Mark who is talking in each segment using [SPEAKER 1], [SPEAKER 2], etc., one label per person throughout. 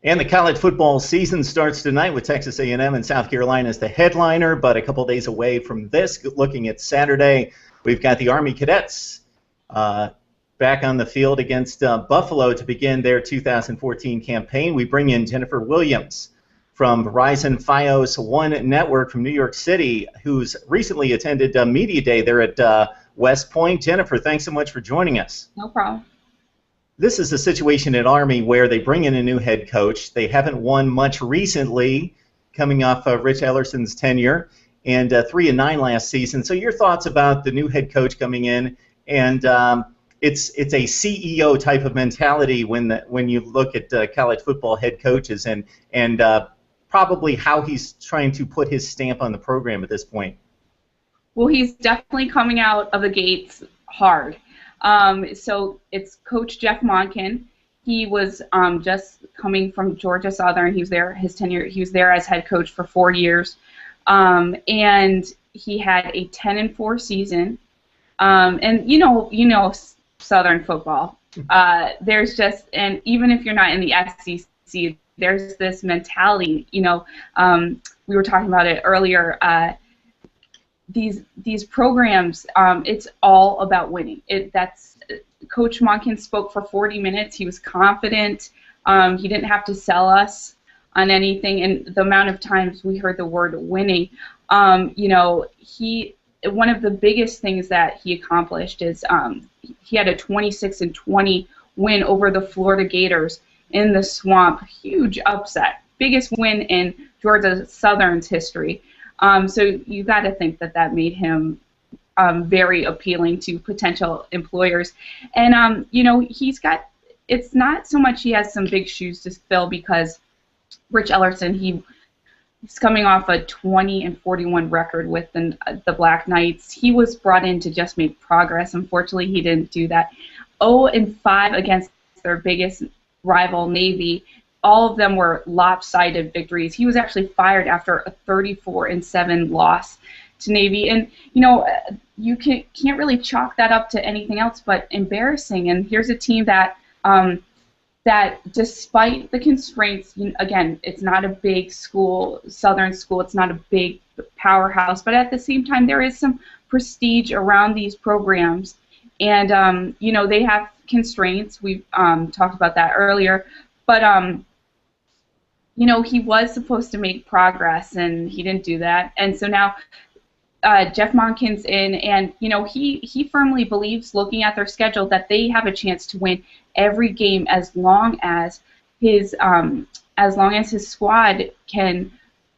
[SPEAKER 1] And the college football season starts tonight with Texas A&M and South Carolina as the headliner, but a couple days away from this, looking at Saturday, we've got the Army Cadets back on the field against Buffalo to begin their 2014 campaign. We bring in Jennifer Williams from Verizon Fios-1 network from New York City, who's recently attended Media Day there at West Point. Jennifer, thanks so much for joining us.
[SPEAKER 2] No problem.
[SPEAKER 1] This is a situation at Army where they bring in a new head coach. They haven't won much recently, coming off Rich Ellerson's tenure, and 3-9 last season. So your thoughts about the new head coach coming in, and it's a CEO type of mentality when you look at college football head coaches, and probably how he's trying to put his stamp on the program at this point.
[SPEAKER 2] Well, he's definitely coming out of the gates hard. So it's Coach Jeff Monken. He was just coming from Georgia Southern. He was there his tenure. He was there as head coach for 4 years, and he had a 10-4 season. And you know Southern football. There's just, and even if you're not in the SEC, there's this mentality. We were talking about it earlier. These programs, it's all about winning. That's Coach Monken spoke for 40 minutes. He was confident. He didn't have to sell us on anything. And the amount of times we heard the word winning, one of the biggest things that he accomplished is he had a 26-20 win over the Florida Gators in the Swamp. Huge upset, biggest win in Georgia Southern's history. So you got to think that made him very appealing to potential employers. And, it's not so much he has some big shoes to fill, because Rich Ellerson, he's coming off a 20-41 record with the Black Knights. He was brought in to just make progress. Unfortunately, he didn't do that. 0-5 against their biggest rival, Navy. All of them were lopsided victories. He was actually fired after a 34-7 loss to Navy. And, you can't really chalk that up to anything else but embarrassing. And here's a team that despite the constraints, again, it's not a big school, Southern school, it's not a big powerhouse, but at the same time there is some prestige around these programs. And, they have constraints. We've talked about that earlier. But, he was supposed to make progress, and he didn't do that. And so now Jeff Monken's in, and he firmly believes, looking at their schedule, that they have a chance to win every game as long as his squad can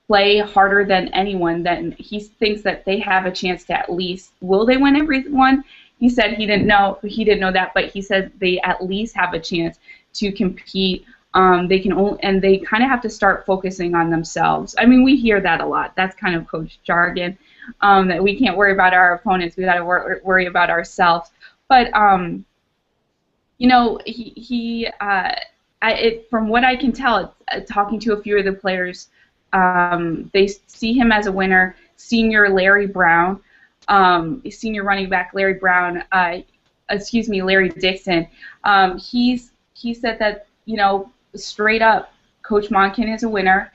[SPEAKER 2] play harder than anyone. Then he thinks that they have a chance to at least, will they win every one? He said he didn't know that, but he said they at least have a chance to compete. They can only, and they kind of have to start focusing on themselves. I mean, we hear that a lot. That's kind of coach jargon, that we can't worry about our opponents. We got to worry about ourselves. But from what I can tell, talking to a few of the players, they see him as a winner. Senior Larry Brown, senior running back Larry Brown, Larry Dixon. He said that straight up, Coach Monken is a winner.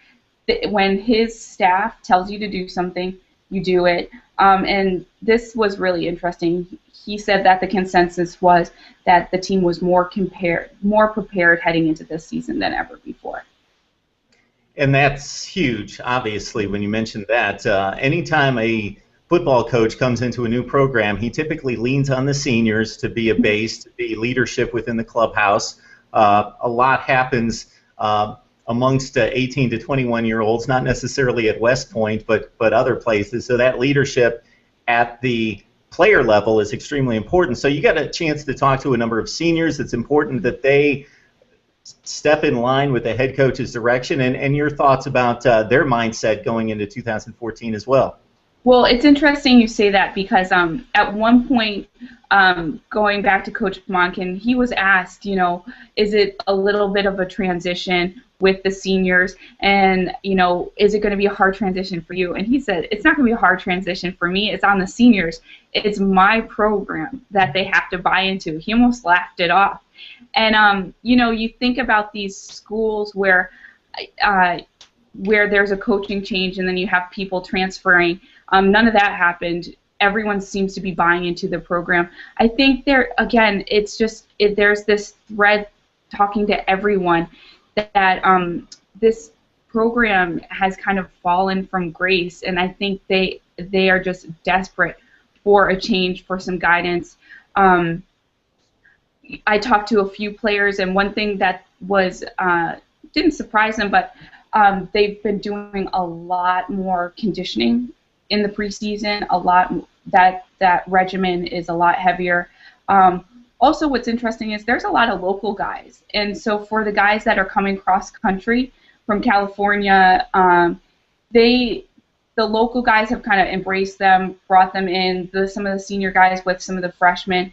[SPEAKER 2] When his staff tells you to do something, you do it. And this was really interesting. He said that the consensus was that the team was more prepared heading into this season than ever before.
[SPEAKER 1] And that's huge, obviously, when you mentioned that. Anytime a football coach comes into a new program, he typically leans on the seniors to be a base, to be leadership within the clubhouse. A lot happens amongst 18 to 21-year-olds, not necessarily at West Point, but other places. So that leadership at the player level is extremely important. So you got a chance to talk to a number of seniors. It's important that they step in line with the head coach's direction, and your thoughts about their mindset going into 2014 as well.
[SPEAKER 2] Well, it's interesting you say that, because at one point, going back to Coach Monken, he was asked, is it a little bit of a transition with the seniors, and is it going to be a hard transition for you? And he said, it's not going to be a hard transition for me. It's on the seniors. It's my program that they have to buy into. He almost laughed it off. And you think about these schools where there's a coaching change and then you have people transferring. None of that happened. Everyone seems to be buying into the program. I think there's this thread talking to everyone that this program has kind of fallen from grace, and I think they are just desperate for a change, for some guidance. I talked to a few players, and one thing that was didn't surprise them, but they've been doing a lot more conditioning in the preseason. A lot that regimen is a lot heavier. Also, what's interesting is there's a lot of local guys, and so for the guys that are coming cross country from California, the local guys have kind of embraced them, brought them in. Some of the senior guys with some of the freshmen,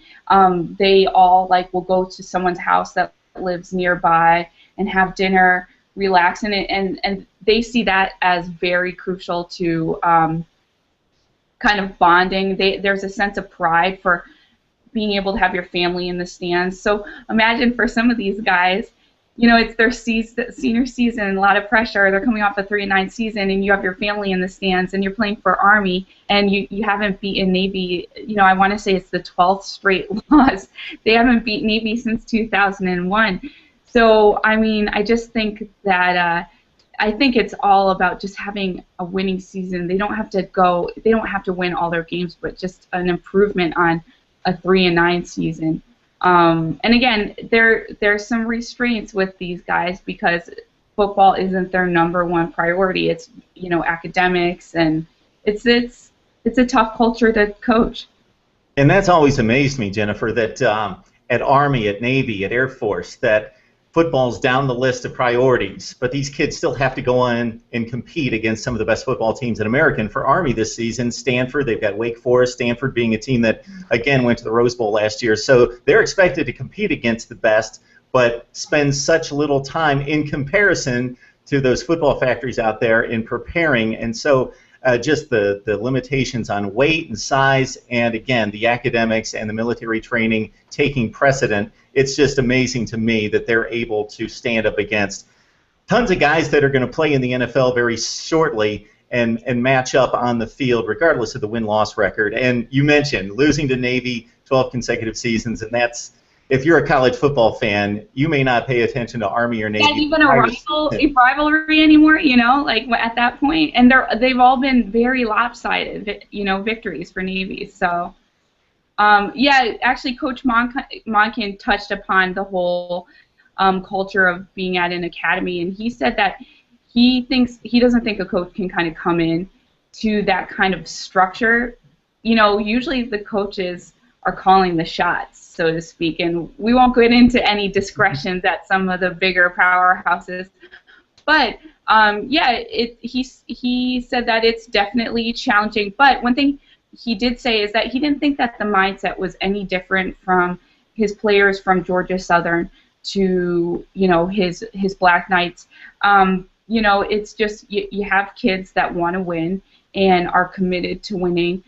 [SPEAKER 2] they all will go to someone's house that lives nearby and have dinner, relax, and they see that as very crucial to kind of bonding. There's a sense of pride for being able to have your family in the stands. So imagine for some of these guys, it's their senior season, a lot of pressure. They're coming off a 3-9 season, and you have your family in the stands, and you're playing for Army, and you haven't beaten Navy. I want to say it's the 12th straight loss. They haven't beaten Navy since 2001. So, I just think that I think it's all about just having a winning season. They don't have to win all their games, but just an improvement on a 3-9 season. And again, there's some restraints with these guys because football isn't their #1 priority. It's academics, and it's a tough culture to coach.
[SPEAKER 1] And that's always amazed me, Jennifer, that at Army, at Navy, at Air Force, that football's down the list of priorities, but these kids still have to go on and compete against some of the best football teams in America. And for Army this season, Stanford, they've got Wake Forest, Stanford being a team that, again, went to the Rose Bowl last year. So they're expected to compete against the best, but spend such little time in comparison to those football factories out there in preparing. And so just the limitations on weight and size, and again, the academics and the military training taking precedent. It's just amazing to me that they're able to stand up against tons of guys that are going to play in the NFL very shortly and match up on the field regardless of the win-loss record. And you mentioned losing to Navy 12 consecutive seasons, and that's, if you're a college football fan, you may not pay attention to Army or Navy.
[SPEAKER 2] Not even a rivalry anymore, at that point. And they've all been very lopsided, victories for Navy. So, actually, Coach Monken touched upon the whole culture of being at an academy, and he said that he doesn't think a coach can kind of come in to that kind of structure. Usually the coaches are calling the shots, so to speak, and we won't get into any discretions at some of the bigger powerhouses. But he said that it's definitely challenging. But one thing he did say is that he didn't think that the mindset was any different from his players from Georgia Southern to his Black Knights. It's just you have kids that want to win and are committed to winning,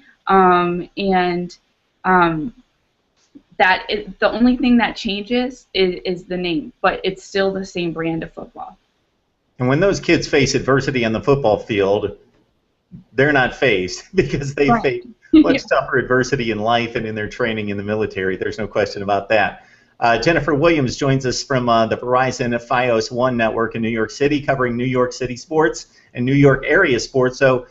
[SPEAKER 2] the only thing that changes is the name, but it's still the same brand of football.
[SPEAKER 1] And when those kids face adversity on the football field, they're not phased because they face much tougher adversity in life and in their training in the military. There's no question about that. Jennifer Williams joins us from the Verizon Fios-1 network in New York City, covering New York City sports and New York area sports. So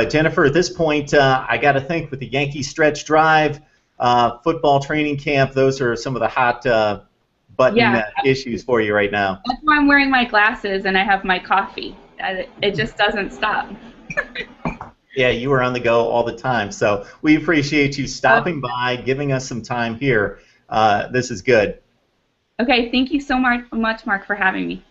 [SPEAKER 1] Jennifer, at this point, I got to think with the Yankee stretch drive, football training camp, those are some of the hot button issues for you right now.
[SPEAKER 2] That's why I'm wearing my glasses and I have my coffee. It just doesn't stop.
[SPEAKER 1] Yeah, you are on the go all the time. So we appreciate you stopping by, giving us some time here. This is good.
[SPEAKER 2] Okay, thank you so much, Mark, for having me.